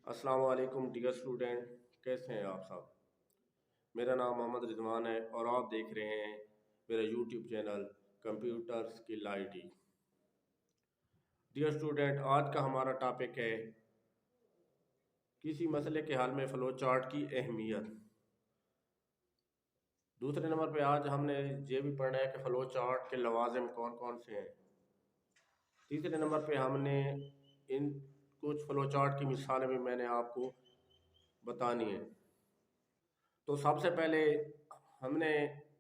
السلام علیکم dear student, کیسے ہیں آپ سب؟ میرا نام محمد رضوان ہے اور آپ دیکھ رہے ہیں میرا YouTube channel computer skill I T. Dear student, آج کا ہمارا ٹاپک ہے کسی مسئلے کے حل میں فلو چارٹ کی اہمیت۔ دوسرے نمبر پہ آج ہم نے یہ بھی پڑھنا ہے کہ فلو چارٹ کے لوازم کون کون سے ہیں۔ تیسرے نمبر پہ ہم نے ان کچھ فلو چارٹ کی مثالیں بھی میں نے آپ کو بتانی ہیں۔ تو سب سے پہلے ہم نے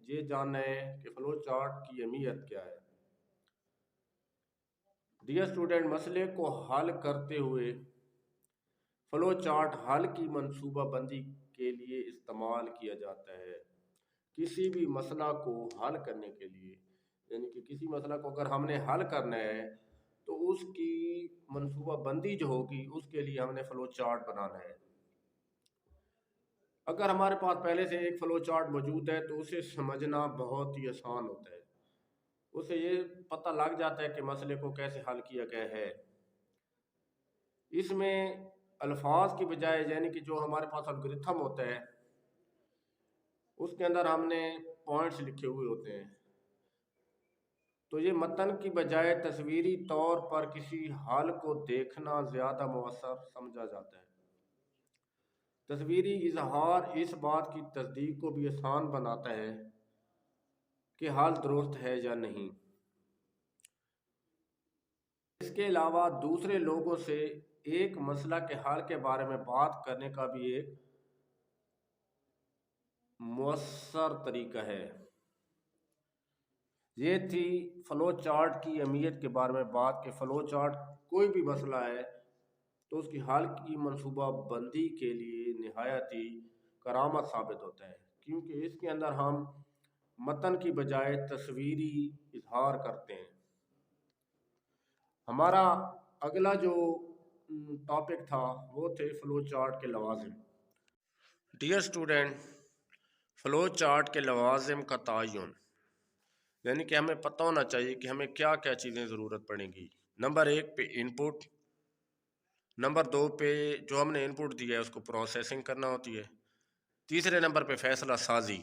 یہ جاننا ہے کہ فلو چارٹ کی اہمیت کیا ہے۔ ڈیئر اسٹوڈنٹ، مسئلے کو حل کرتے ہوئے فلو چارٹ حل کی منصوبہ بندی کے لیے استعمال کیا جاتا ہے۔ کسی بھی مسئلہ کو حل کرنے کے لیے، یعنی کہ کسی مسئلہ کو اگر ہم نے حل کرنا ہے تو اس کی منصوبہ بندی جو ہوگی اس کے لیے ہم نے فلو چارٹ بنانا ہے۔ اگر ہمارے پاس پہلے سے ایک فلو چارٹ موجود ہے تو اسے سمجھنا بہت ہی آسان ہوتا ہے۔ اسے یہ پتہ لگ جاتا ہے کہ مسئلے کو کیسے حل کیا گیا ہے۔ اس میں الفاظ کی بجائے، یعنی کہ جو ہمارے پاس الگورتھم ہوتا ہے، اس کے اندر ہم نے پوائنٹس لکھے ہوئے ہوتے ہیں، تو یہ متن کی بجائے تصویری طور پر کسی حل کو دیکھنا زیادہ مؤثر سمجھا جاتا ہے۔ تصویری اظہار اس بات کی تصدیق کو بھی آسان بناتا ہے کہ حل درست ہے یا نہیں۔ اس کے علاوہ دوسرے لوگوں سے ایک مسئلہ کے حل کے بارے میں بات کرنے کا بھی ایک مؤثر طریقہ ہے۔ یہ تھی فلو چارٹ کی اہمیت کے بارے میں بات کہ فلو چارٹ کوئی بھی مسئلہ ہے تو اس کی حل کی منصوبہ بندی کے لیے نہایت ہی کارآمد ثابت ہوتا ہے، کیونکہ اس کے اندر ہم متن کی بجائے تصویری اظہار کرتے ہیں۔ ہمارا اگلا جو ٹاپک تھا وہ تھے فلو چارٹ کے لوازم۔ ڈیئر اسٹوڈنٹ، فلو چارٹ کے لوازم کا تعین، یعنی کہ ہمیں پتہ ہونا چاہیے کہ ہمیں کیا کیا چیزیں ضرورت پڑیں گی۔ نمبر 1 پہ ان پٹ، نمبر 2 پہ جو ہم نے ان پٹ دیا ہے اس کو پروسیسنگ کرنا ہوتی ہے، تیسرے نمبر پہ فیصلہ سازی،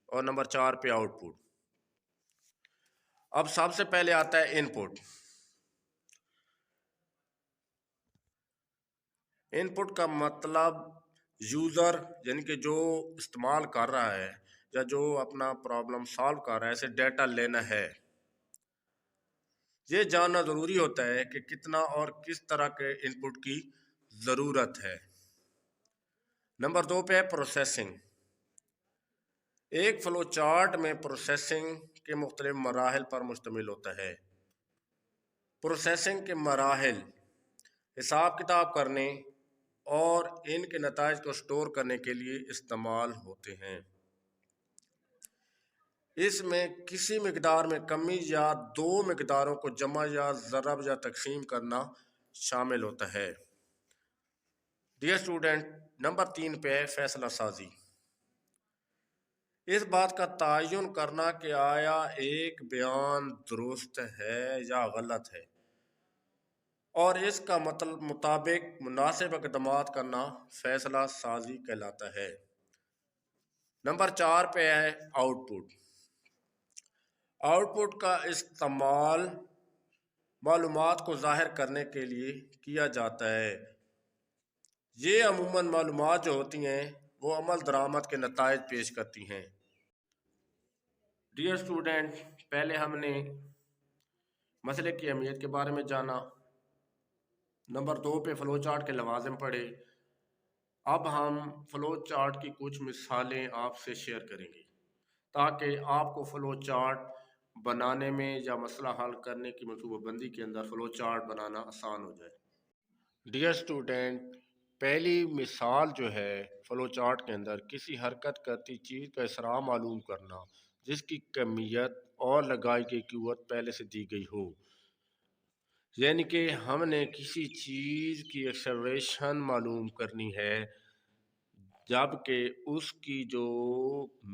اور نمبر 4 پہ آؤٹ پٹ۔ اب سب سے پہلے آتا ہے ان پٹ۔ ان پٹ کا مطلب یوزر، یعنی کہ جو استعمال کر رہا ہے یا جو اپنا پرابلم سالو کر رہا ہے، اسے ڈیٹا لینا ہے۔ یہ جاننا ضروری ہوتا ہے کہ کتنا اور کس طرح کے ان پٹ کی ضرورت ہے۔ نمبر 2 پہ ہے پروسیسنگ۔ ایک فلو چارٹ میں پروسیسنگ کے مختلف مراحل پر مشتمل ہوتا ہے۔ پروسیسنگ کے مراحل حساب کتاب کرنے اور ان کے نتائج کو سٹور کرنے کے لیے استعمال ہوتے ہیں۔ اس میں کسی مقدار میں کمی یا دو مقداروں کو جمع یا ضرب یا تقسیم کرنا شامل ہوتا ہے۔ ڈیئر اسٹوڈنٹ، نمبر 3 پہ ہے فیصلہ سازی۔ اس بات کا تعین کرنا کہ آیا ایک بیان درست ہے یا غلط ہے اور اس کا مطابق مناسب اقدامات کرنا فیصلہ سازی کہلاتا ہے۔ نمبر 4 پہ ہے آؤٹ پٹ۔ آؤٹ پٹ کا استعمال معلومات کو ظاہر کرنے کے لیے کیا جاتا ہے۔ یہ عموماً معلومات جو ہوتی ہیں وہ عمل درآمد کے نتائج پیش کرتی ہیں۔ ڈیئر اسٹوڈنٹ، پہلے ہم نے مسئلے کی اہمیت کے بارے میں جانا، نمبر 2 پہ فلو چارٹ کے لوازم پڑھے۔ اب ہم فلو چارٹ کی کچھ مثالیں آپ سے شیئر کریں گے تاکہ آپ کو فلو چارٹ بنانے میں یا مسئلہ حل کرنے کی منصوبہ بندی کے اندر فلو چارٹ بنانا آسان ہو جائے۔ ڈیئر اسٹوڈنٹ، پہلی مثال جو ہے فلو چارٹ کے اندر کسی حرکت کرتی چیز کا اسراء معلوم کرنا جس کی کمیت اور لگائی کی قوت پہلے سے دی گئی ہو۔ یعنی کہ ہم نے کسی چیز کی ایکسلریشن معلوم کرنی ہے جبکہ اس کی جو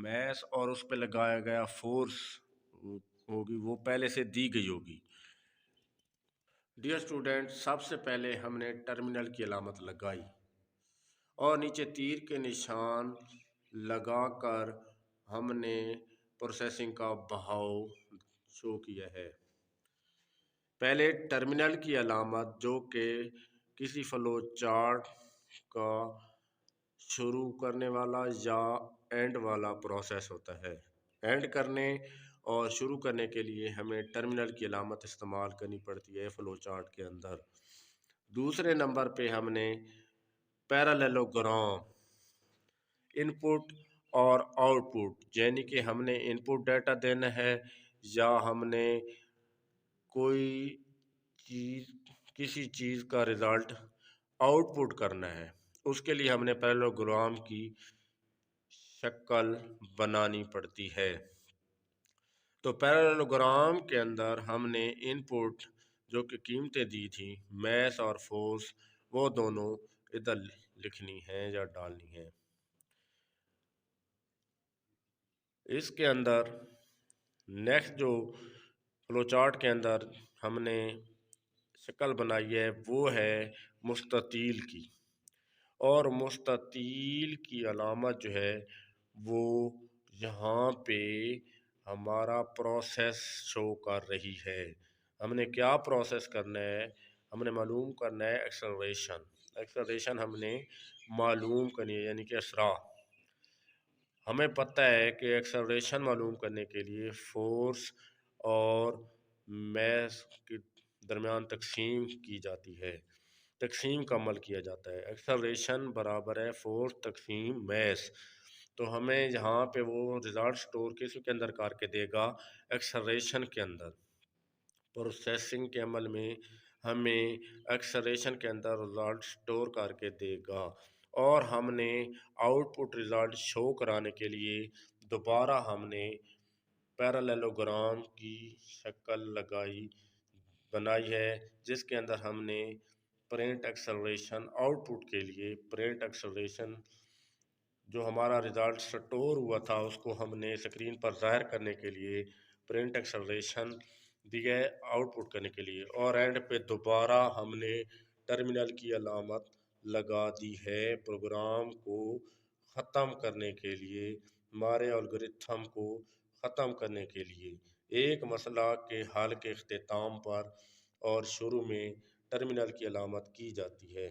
میس اور اس پہ لگایا گیا فورس ہوگی وہ پہلے سے دی گئی ہوگی۔ ڈیئر اسٹوڈنٹ، سب سے پہلے ہم نے ٹرمینل کی علامت لگائی۔ اور نیچے تیر کے نشان لگا کر ہم نے پروسیسنگ کا بہاؤ شو کیا ہے۔ پہلے ٹرمینل کی علامت جو کہ کسی فلو چارٹ کا شروع کرنے والا یا اینڈ والا پروسیس ہوتا ہے۔ اینڈ کرنے اور شروع کرنے کے لیے ہمیں ٹرمینل کی علامت استعمال کرنی پڑتی ہے فلو چارٹ کے اندر۔ دوسرے نمبر پہ ہم نے پیرالیلوگرام ان پٹ اور آؤٹ پٹ، یعنی کہ ہم نے ان پٹ ڈیٹا دینا ہے یا ہم نے کوئی چیز کسی چیز کا رزلٹ آؤٹ پٹ کرنا ہے، اس کے لیے ہم نے پیرالیلوگرام کی شکل بنانی پڑتی ہے۔ تو پیرالیلوگرام کے اندر ہم نے ان پٹ جو کہ قیمتیں دی تھیں میس اور فورس، وہ دونوں ادھر لکھنی ہیں یا ڈالنی ہیں۔ اس کے اندر نیکسٹ جو فلو چارٹ کے اندر ہم نے شکل بنائی ہے وہ ہے مستطیل کی، اور مستطیل کی علامت جو ہے وہ یہاں پہ ہمارا پروسیس شو کر رہی ہے۔ ہم نے کیا پروسیس کرنا ہے؟ ہم نے معلوم کرنا ہے ایکسلریشن ہم نے معلوم کرنی ہے، یعنی کہ اسرع۔ ہمیں پتہ ہے کہ ایکسلریشن معلوم کرنے کے لیے فورس اور میس کے درمیان تقسیم کی جاتی ہے، تقسیم کا عمل کیا جاتا ہے۔ ایکسلریشن برابر ہے فورس تقسیم میس۔ تو ہمیں یہاں پہ وہ ریزلٹ سٹور کس کے اندر کر کے دے گا؟ ایکسلریشن کے اندر۔ پروسیسنگ کے عمل میں ہمیں ایکسلریشن کے اندر ریزلٹ سٹور کر کے دے گا، اور ہم نے آؤٹ پٹ ریزلٹ شو کرانے کے لیے دوبارہ ہم نے پیرالیلوگرام کی شکل بنائی ہے، جس کے اندر ہم نے پرنٹ ایکسلریشن آؤٹ پٹ کے لیے پرنٹ ایکسلریشن جو ہمارا ریزلٹ سٹور ہوا تھا اس کو ہم نے اسکرین پر ظاہر کرنے کے لیے پرنٹ ایکسلریشن دیا ہے آؤٹ پٹ کرنے کے لیے، اور اینڈ پہ دوبارہ ہم نے ٹرمینل کی علامت لگا دی ہے پروگرام کو ختم کرنے کے لیے، ہمارے الگورتھم کو ختم کرنے کے لیے۔ ایک مسئلہ کے حل کے اختتام پر اور شروع میں ٹرمینل کی علامت کی جاتی ہے۔